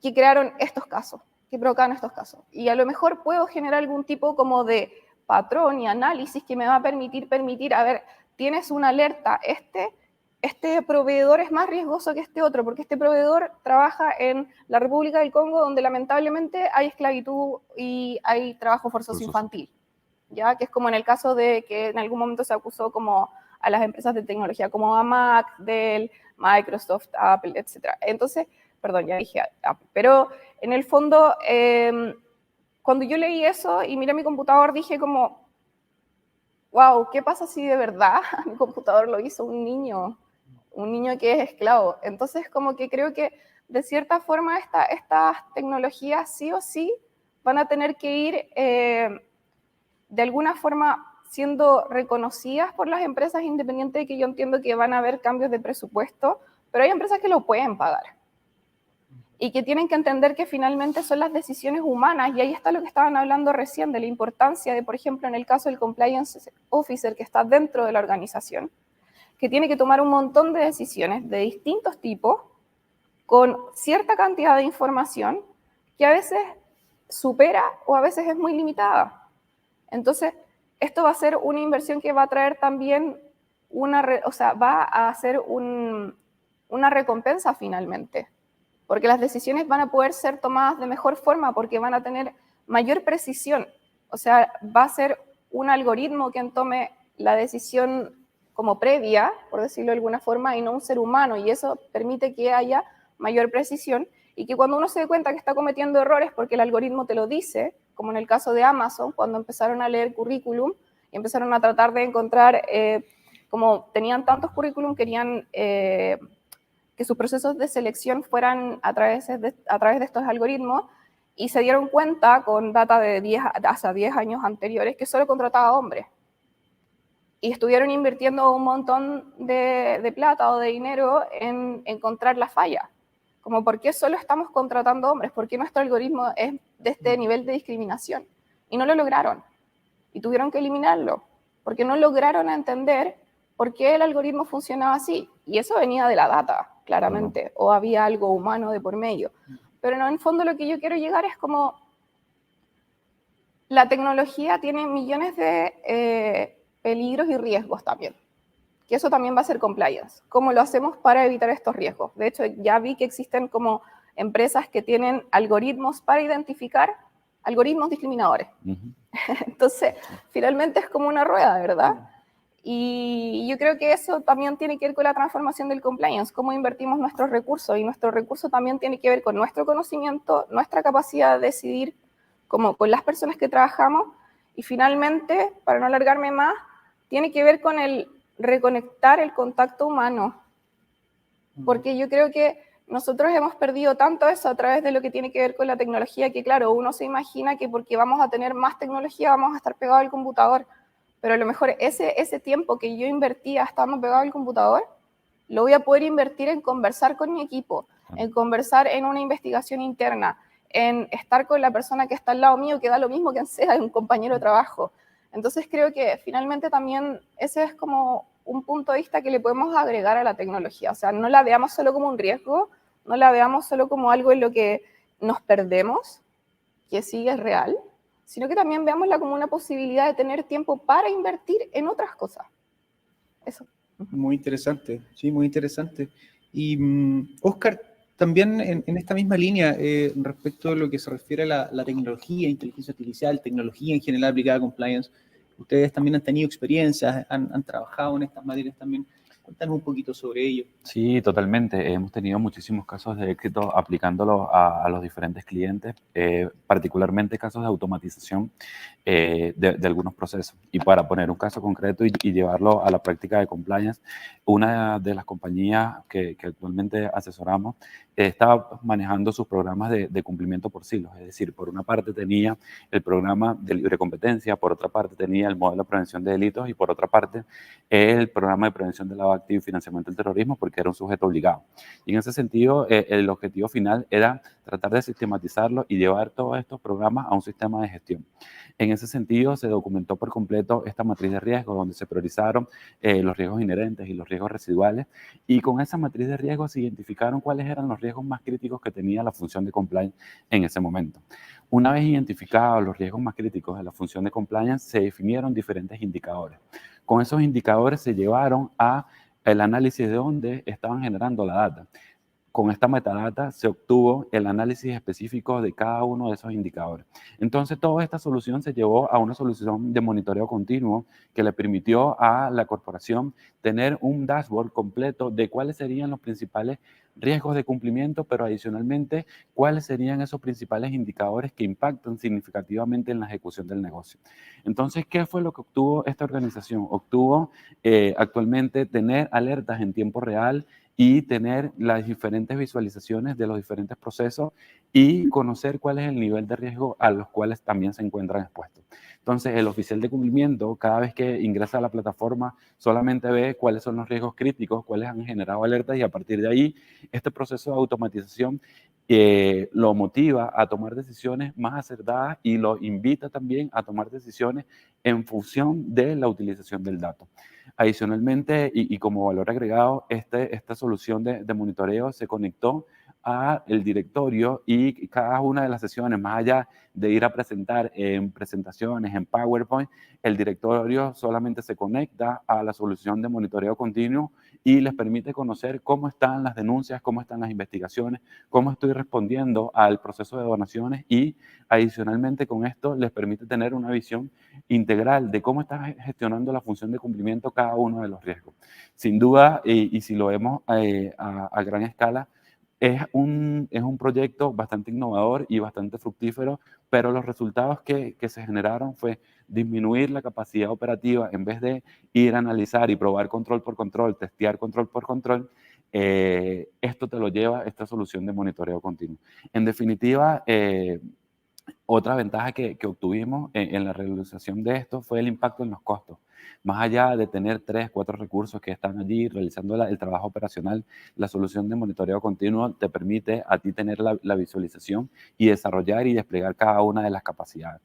que crearon estos casos, que provocaron estos casos? Y a lo mejor puedo generar algún tipo como de patrón y análisis que me va a permitir, a ver, tienes una alerta, este proveedor es más riesgoso que este otro, porque este proveedor trabaja en la República del Congo, donde lamentablemente hay esclavitud y hay trabajo forzoso infantil, ¿ya? Que es como en el caso de que en algún momento se acusó como a las empresas de tecnología, como a Mac, Dell, Microsoft, Apple, etc. Entonces, perdón, ya dije Apple, pero en el fondo, cuando yo leí eso y miré mi computador, dije como, wow, ¿qué pasa si de verdad mi computador lo hizo un niño que es esclavo? Entonces, como que creo que de cierta forma estas tecnologías sí o sí van a tener que ir de alguna forma siendo reconocidas por las empresas, independiente de que yo entiendo que van a haber cambios de presupuesto, pero hay empresas que lo pueden pagar y que tienen que entender que finalmente son las decisiones humanas, y ahí está lo que estaban hablando recién, de la importancia de, por ejemplo, en el caso del compliance officer que está dentro de la organización, que tiene que tomar un montón de decisiones de distintos tipos, con cierta cantidad de información que a veces supera o a veces es muy limitada. Entonces, esto va a ser una inversión que va a traer también va a ser una recompensa finalmente, porque las decisiones van a poder ser tomadas de mejor forma, porque van a tener mayor precisión. O sea, va a ser un algoritmo quien tome la decisión como previa, por decirlo de alguna forma, y no un ser humano, y eso permite que haya mayor precisión, y que cuando uno se dé cuenta que está cometiendo errores porque el algoritmo te lo dice, como en el caso de Amazon, cuando empezaron a leer currículum y empezaron a tratar de encontrar, como tenían tantos currículum, querían que sus procesos de selección fueran a través de estos algoritmos, y se dieron cuenta con data de hasta 10 años anteriores que solo contrataba hombres. Y estuvieron invirtiendo un montón de plata o de dinero en encontrar la falla. Como, ¿por qué solo estamos contratando hombres? ¿Por qué nuestro algoritmo es de este nivel de discriminación? Y no lo lograron. Y tuvieron que eliminarlo, porque no lograron entender por qué el algoritmo funcionaba así. Y eso venía de la data, claramente, o había algo humano de por medio. Pero no, en el fondo lo que yo quiero llegar es como la tecnología tiene millones de peligros y riesgos también, que eso también va a ser compliance. ¿Cómo lo hacemos para evitar estos riesgos? De hecho, ya vi que existen como empresas que tienen algoritmos para identificar algoritmos discriminadores. Entonces, finalmente es como una rueda, ¿verdad? Y yo creo que eso también tiene que ver con la transformación del compliance, cómo invertimos nuestros recursos, y nuestro recurso también tiene que ver con nuestro conocimiento, nuestra capacidad de decidir, como con las personas que trabajamos, y finalmente, para no alargarme más, tiene que ver con el reconectar el contacto humano, porque yo creo que nosotros hemos perdido tanto eso a través de lo que tiene que ver con la tecnología, que claro, uno se imagina que porque vamos a tener más tecnología vamos a estar pegados al computador, pero a lo mejor ese tiempo que yo invertía estando pegado al computador, lo voy a poder invertir en conversar con mi equipo, en conversar en una investigación interna, en estar con la persona que está al lado mío, que da lo mismo que sea un compañero de trabajo. Entonces creo que finalmente también ese es como un punto de vista que le podemos agregar a la tecnología. O sea, no la veamos solo como un riesgo, no la veamos solo como algo en lo que nos perdemos, que sí es real, sino que también veámosla como una posibilidad de tener tiempo para invertir en otras cosas. Eso. Muy interesante, sí, muy interesante. Y Óscar, también en esta misma línea, respecto a lo que se refiere a la tecnología, inteligencia artificial, tecnología en general aplicada a compliance, ustedes también han tenido experiencias, han trabajado en estas materias también. Cuéntanos un poquito sobre ello. Sí, totalmente. Hemos tenido muchísimos casos de éxito aplicándolo a los diferentes clientes, particularmente casos de automatización de algunos procesos. Y para poner un caso concreto y llevarlo a la práctica de compliance, una de las compañías que actualmente asesoramos estaba manejando sus programas de cumplimiento por silos. Es decir, por una parte tenía el programa de libre competencia, por otra parte tenía el modelo de prevención de delitos y por otra parte el programa de prevención de lavado activo y financiamiento del terrorismo porque era un sujeto obligado. Y en ese sentido, el objetivo final era tratar de sistematizarlo y llevar todos estos programas a un sistema de gestión. En ese sentido, se documentó por completo esta matriz de riesgo, donde se priorizaron los riesgos inherentes y los riesgos residuales, y con esa matriz de riesgos se identificaron cuáles eran los riesgos más críticos que tenía la función de compliance en ese momento. Una vez identificados los riesgos más críticos de la función de compliance, se definieron diferentes indicadores. Con esos indicadores se llevaron al análisis de dónde estaban generando la data. Con esta metadata se obtuvo el análisis específico de cada uno de esos indicadores. Entonces, toda esta solución se llevó a una solución de monitoreo continuo que le permitió a la corporación tener un dashboard completo de cuáles serían los principales riesgos de cumplimiento, pero adicionalmente, cuáles serían esos principales indicadores que impactan significativamente en la ejecución del negocio. Entonces, ¿qué fue lo que obtuvo esta organización? Obtuvo actualmente tener alertas en tiempo real y tener las diferentes visualizaciones de los diferentes procesos y conocer cuál es el nivel de riesgo a los cuales también se encuentran expuestos. Entonces, el oficial de cumplimiento, cada vez que ingresa a la plataforma, solamente ve cuáles son los riesgos críticos, cuáles han generado alertas, y a partir de ahí, este proceso de automatización lo motiva a tomar decisiones más acertadas y lo invita también a tomar decisiones en función de la utilización del dato. Adicionalmente, y como valor agregado, esta solución de monitoreo se conectó al directorio, y cada una de las sesiones, más allá de ir a presentar en presentaciones, en PowerPoint, el directorio solamente se conecta a la solución de monitoreo continuo y les permite conocer cómo están las denuncias, cómo están las investigaciones, cómo estoy respondiendo al proceso de donaciones, y adicionalmente con esto les permite tener una visión integral de cómo está gestionando la función de cumplimiento cada uno de los riesgos. Sin duda, y si lo vemos a gran escala, es un proyecto bastante innovador y bastante fructífero, pero los resultados que se generaron fue disminuir la capacidad operativa. En vez de ir a analizar y probar control por control, testear control por control, esto te lo lleva esta solución de monitoreo continuo. En definitiva, otra ventaja que obtuvimos en la realización de esto fue el impacto en los costos. Más allá de tener 3, 4 recursos que están allí realizando el trabajo operacional, la solución de monitoreo continuo te permite a ti tener la visualización y desarrollar y desplegar cada una de las capacidades.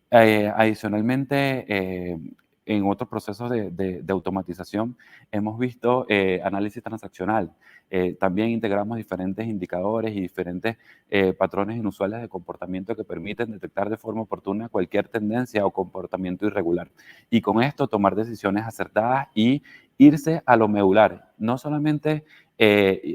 Adicionalmente, en otros procesos de automatización hemos visto análisis transaccional. También integramos diferentes indicadores y diferentes patrones inusuales de comportamiento que permiten detectar de forma oportuna cualquier tendencia o comportamiento irregular. Y con esto tomar decisiones acertadas y irse a lo medular. No solamente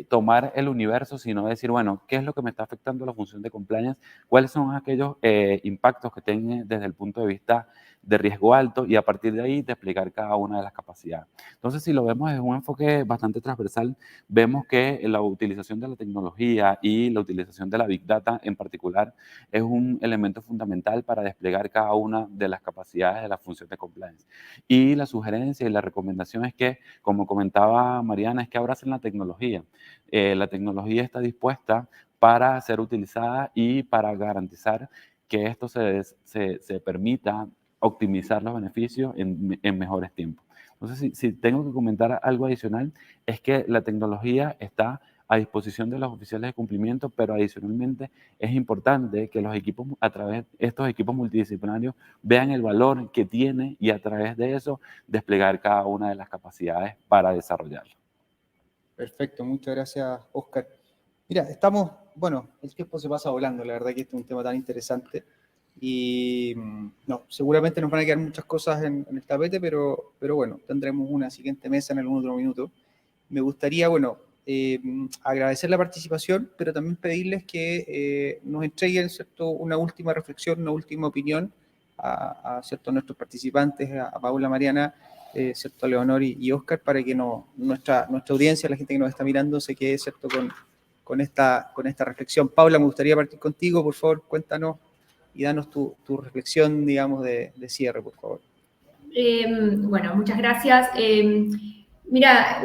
tomar el universo, sino decir, bueno, ¿qué es lo que me está afectando la función de compliance? ¿Cuáles son aquellos impactos que tienen desde el punto de vista de riesgo alto? Y a partir de ahí desplegar cada una de las capacidades. Entonces, si lo vemos desde un enfoque bastante transversal, vemos que la utilización de la tecnología y la utilización de la Big Data en particular es un elemento fundamental para desplegar cada una de las capacidades de la función de compliance. Y la sugerencia y la recomendación es que, como comentaba Mariana, es que abracen la tecnología. La tecnología está dispuesta para ser utilizada y para garantizar que esto se permita optimizar los beneficios en mejores tiempos. Entonces, si tengo que comentar algo adicional, es que la tecnología está a disposición de los oficiales de cumplimiento, pero adicionalmente es importante que los equipos, a través de estos equipos multidisciplinarios, vean el valor que tiene y a través de eso desplegar cada una de las capacidades para desarrollarlo. Perfecto, muchas gracias, Óscar. Mira, bueno, el tiempo se pasa volando, la verdad que este es un tema tan interesante y no, seguramente nos van a quedar muchas cosas en el tapete, pero bueno, tendremos una siguiente mesa en algún otro minuto. Me gustaría, bueno, agradecer la participación, pero también pedirles que nos entreguen, ¿cierto?, una última reflexión, una última opinión a ¿cierto?, nuestros participantes, a Paula, Mariana, ¿cierto?, Leonor y Óscar, para que nuestra audiencia, la gente que nos está mirando, se quede, ¿cierto?, con esta reflexión. Paula, me gustaría partir contigo, por favor, cuéntanos y danos tu reflexión, digamos, de cierre, por favor. Bueno, muchas gracias. Mira,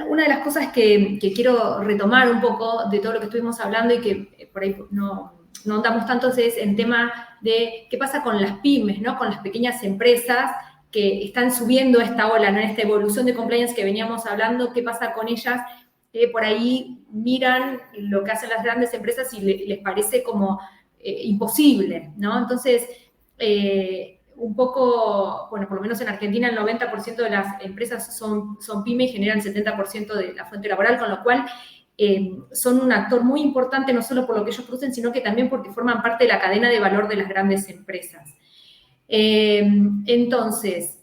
una de las cosas que quiero retomar un poco de todo lo que estuvimos hablando y que por ahí no andamos tanto es en tema de qué pasa con las pymes, ¿no? Con las pequeñas empresas que están subiendo esta ola, ¿no? En esta evolución de compliance que veníamos hablando, ¿qué pasa con ellas? Por ahí miran lo que hacen las grandes empresas y les parece como imposible, ¿no? Entonces, un poco, bueno, por lo menos en Argentina el 90% de las empresas son pyme y generan el 70% de la fuente laboral, con lo cual son un actor muy importante no solo por lo que ellos producen, sino que también porque forman parte de la cadena de valor de las grandes empresas. Entonces,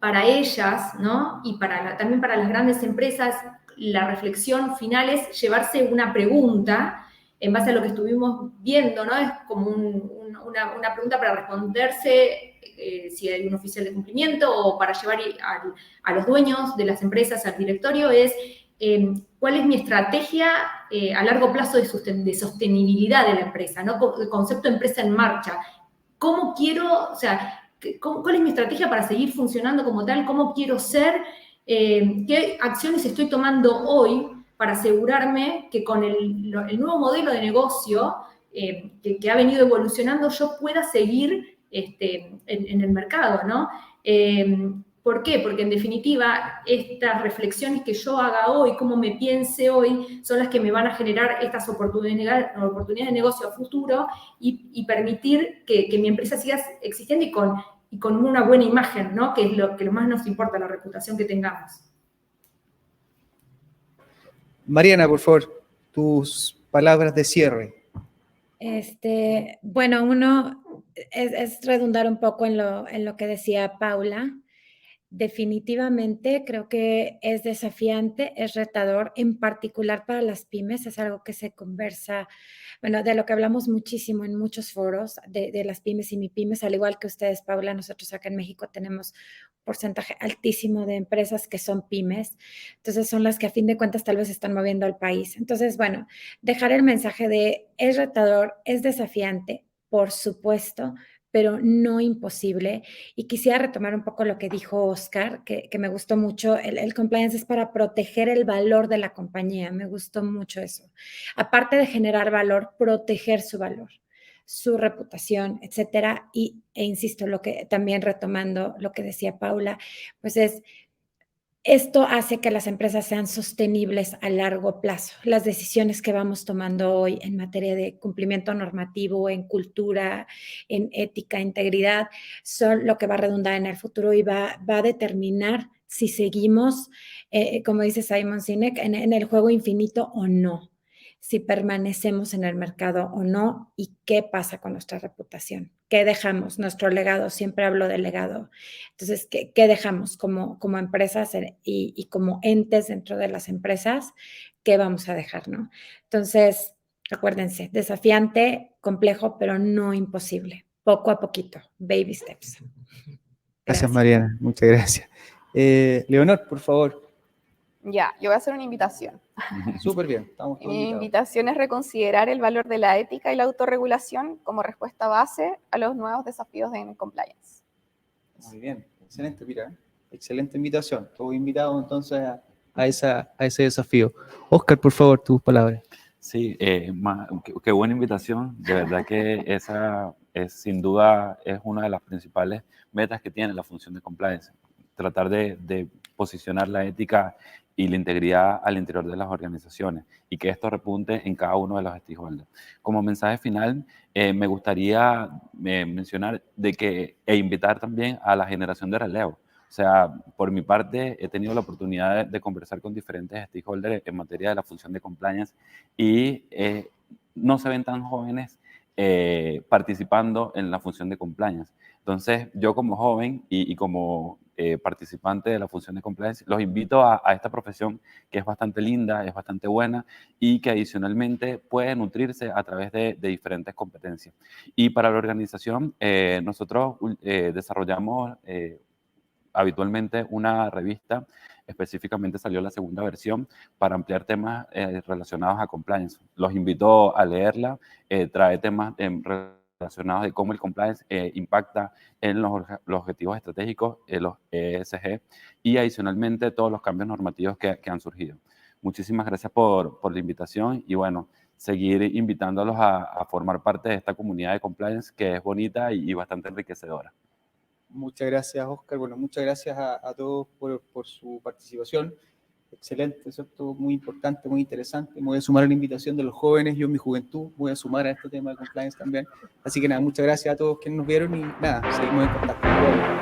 para ellas, ¿no? Y también para las grandes empresas, la reflexión final es llevarse una pregunta en base a lo que estuvimos viendo, ¿no? Es como una pregunta para responderse si hay un oficial de cumplimiento o para llevar a los dueños de las empresas al directorio, es cuál es mi estrategia a largo plazo de sostenibilidad de la empresa, ¿no? El concepto de empresa en marcha. ¿Cómo quiero, o sea, cuál es mi estrategia para seguir funcionando como tal? ¿Cómo quiero ser? ¿Qué acciones estoy tomando hoy para asegurarme que con el nuevo modelo de negocio que ha venido evolucionando yo pueda seguir en el mercado, ¿no? ¿Por qué? Porque en definitiva estas reflexiones que yo haga hoy, cómo me piense hoy, son las que me van a generar estas oportunidades de negocio a futuro y permitir que mi empresa siga existiendo y con una buena imagen, ¿no? Que es lo que más nos importa, la reputación que tengamos. Mariana, por favor, tus palabras de cierre. Bueno, uno es redundar un poco en lo que decía Paula. Definitivamente creo que es desafiante, es retador, en particular para las pymes, es algo que se conversa, bueno, de lo que hablamos muchísimo en muchos foros de las pymes y MIPYMES, al igual que ustedes, Paula, nosotros acá en México tenemos un porcentaje altísimo de empresas que son pymes, entonces son las que a fin de cuentas tal vez están moviendo al país. Entonces, bueno, dejar el mensaje de es retador, es desafiante, por supuesto, pero no imposible. Y quisiera retomar un poco lo que dijo Oscar, que me gustó mucho. El compliance es para proteger el valor de la compañía. Me gustó mucho eso. Aparte de generar valor, proteger su valor, su reputación, etcétera. E insisto, lo que también retomando lo que decía Paula, pues esto hace que las empresas sean sostenibles a largo plazo. Las decisiones que vamos tomando hoy en materia de cumplimiento normativo, en cultura, en ética, integridad, son lo que va a redundar en el futuro y va a determinar si seguimos, como dice Simon Sinek, en el juego infinito o no, si permanecemos en el mercado o no y qué pasa con nuestra reputación, qué dejamos, nuestro legado, siempre hablo del legado. Entonces, ¿qué dejamos como empresas y como entes dentro de las empresas? ¿Qué vamos a dejar, no? Entonces, acuérdense, desafiante, complejo, pero no imposible. Poco a poquito, baby steps. Gracias, Mariana. Muchas gracias. Leonor, por favor. Ya, yo voy a hacer una invitación. Súper bien, estamos todos Mi invitados. invitación es reconsiderar el valor de la ética y la autorregulación como respuesta base a los nuevos desafíos en compliance. Muy bien, excelente, mira, excelente invitación. Todos invitados entonces a ese desafío. Oscar, por favor, tus palabras. Sí, qué buena invitación. De verdad que esa es sin duda es una de las principales metas que tiene la función de compliance. Tratar de posicionar la ética y la integridad al interior de las organizaciones y que esto repunte en cada uno de los stakeholders. Como mensaje final, me gustaría mencionar e invitar también a la generación de relevo. O sea, por mi parte, he tenido la oportunidad de conversar con diferentes stakeholders en materia de la función de compliance y no se ven tan jóvenes participando en la función de compliance. Entonces, yo como joven y como participante de la función de compliance, los invito a esta profesión que es bastante linda, es bastante buena y que adicionalmente puede nutrirse a través de diferentes competencias. Y para la organización, nosotros desarrollamos habitualmente una revista, específicamente salió la segunda versión, para ampliar temas relacionados a compliance. Los invito a leerla, trae temas relacionados de cómo el compliance impacta en los objetivos estratégicos, los ESG, y adicionalmente todos los cambios normativos que han surgido. Muchísimas gracias por la invitación y bueno, seguir invitándolos a formar parte de esta comunidad de compliance que es bonita y bastante enriquecedora. Muchas gracias, Oscar. Bueno, muchas gracias a todos por su participación. Excelente, ¿cierto? Muy importante, muy interesante. Me voy a sumar a la invitación de los jóvenes. Yo en mi juventud voy a sumar a este tema de compliance también. Así que nada, muchas gracias a todos quienes nos vieron y nada, seguimos en contacto.